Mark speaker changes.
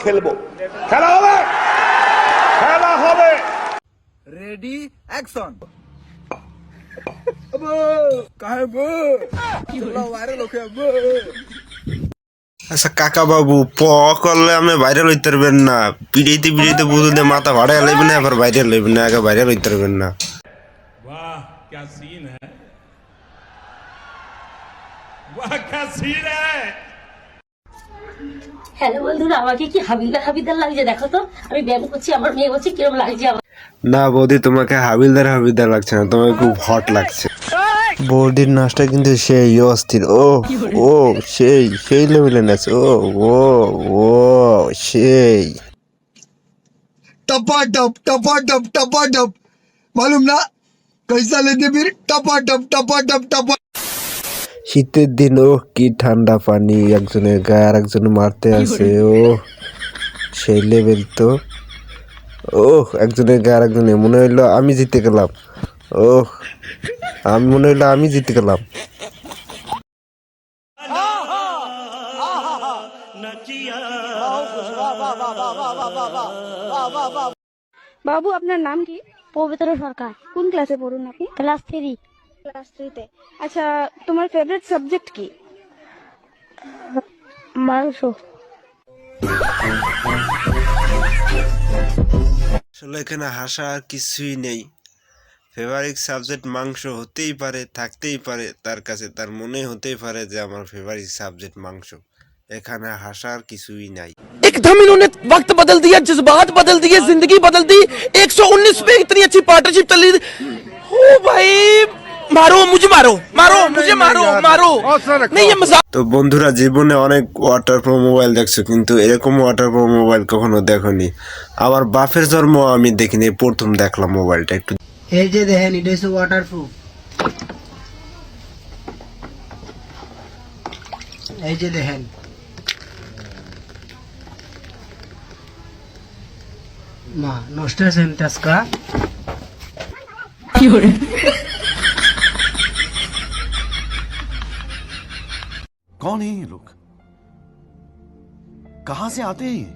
Speaker 1: খেলবো, খেলা হবে, খেলা হবে।
Speaker 2: Ready action.
Speaker 3: আচ্ছা কাকা বাবু প করলে আমি ভাইরাল হইতে পারবেন না, পিড়াইতে পিড়াইতে বুঝতে মাথা ভাড়া লইবেন না, আবার ভাইরাল লইবেন না, আগে ভাইরাল হইতে পারবেন না।
Speaker 4: वाह क्या सीन है, वाह क्या सीन है।
Speaker 5: হ্যালো বন্ধুরা, আমাকে কি হাবিলদার হাবিলদার লাগছে দেখো তো। আমি ব্যায়াম করছি, আমার মেয়ে বলছে কিরম লাগছে আমার।
Speaker 3: না বৌদি, তোমাকে হাবিলদার হাবিলদার লাগছে না, তোমাকে খুব হট লাগছে। বৌদির নাচটা কিন্তু সেই অস্থির। ও ও সেই সেই লেভেলে নাচ। ও ও ও সেই
Speaker 6: टपाटप टपाटप टपाटप मालूम ना कैसा लेते फिर टपाटप टपाटप टपा।
Speaker 3: শীতের দিন, ও কি ঠান্ডা পানি, একজনের গায়ে আর একজন মারতে আছে। ও সেই লেভেল তো। ও একজনের গায়ে আর একজনের, মনে হইলো আমি জিতে গেলাম। ও আমি মনে হইলো আমি জিতে গেলাম।
Speaker 7: বাবু আপনার নাম কি?
Speaker 5: পবিত্র সরকার।
Speaker 7: কোন ক্লাসে পড়ুন আপনি?
Speaker 5: ক্লাস 3।
Speaker 7: ক্লাস 3-তে। আচ্ছা, তোমার ফেভারিট সাবজেক্ট কি?
Speaker 5: মাংস।
Speaker 3: আসলে এখানে হাসা আর কিছুই নেই। ফেভারিট সাবজেক্ট মাংস হতেই পারে, থাকতেই পারে তার কাছে, তার মনে হতেই পারে যে আমার ফেভারিট সাবজেক্ট মাংস। এখানে হাসার কিছুই নাই।
Speaker 8: एकदम इन्होंने वक्त बदल दिया, जज्बात बदल दिए, जिंदगी बदल दी। 119 पे इतनी अच्छी पार्टनरशिप चल रही थी। ओ भाई मारो मुझे, मारो मारो मुझे, मारो मारो नहीं, ये मजाक।
Speaker 3: তো বন্ধুরা, জীবনে অনেক ওয়াটার প্রো মোবাইল দেখছো, কিন্তু এরকম ওয়াটার প্রো মোবাইল কখনো দেখোনি। আমার বাপের জন্ম আমি দেখিনি, প্রথম দেখলাম মোবাইলটা। একটু
Speaker 9: এই যে দেখেন, এটা হচ্ছে ওয়াটারপ্রুফ। এই যে দেখেন, মা নষ্ট হয়েছে টাচকা।
Speaker 10: कौन है ये लोग, कहां से आते हैं ये?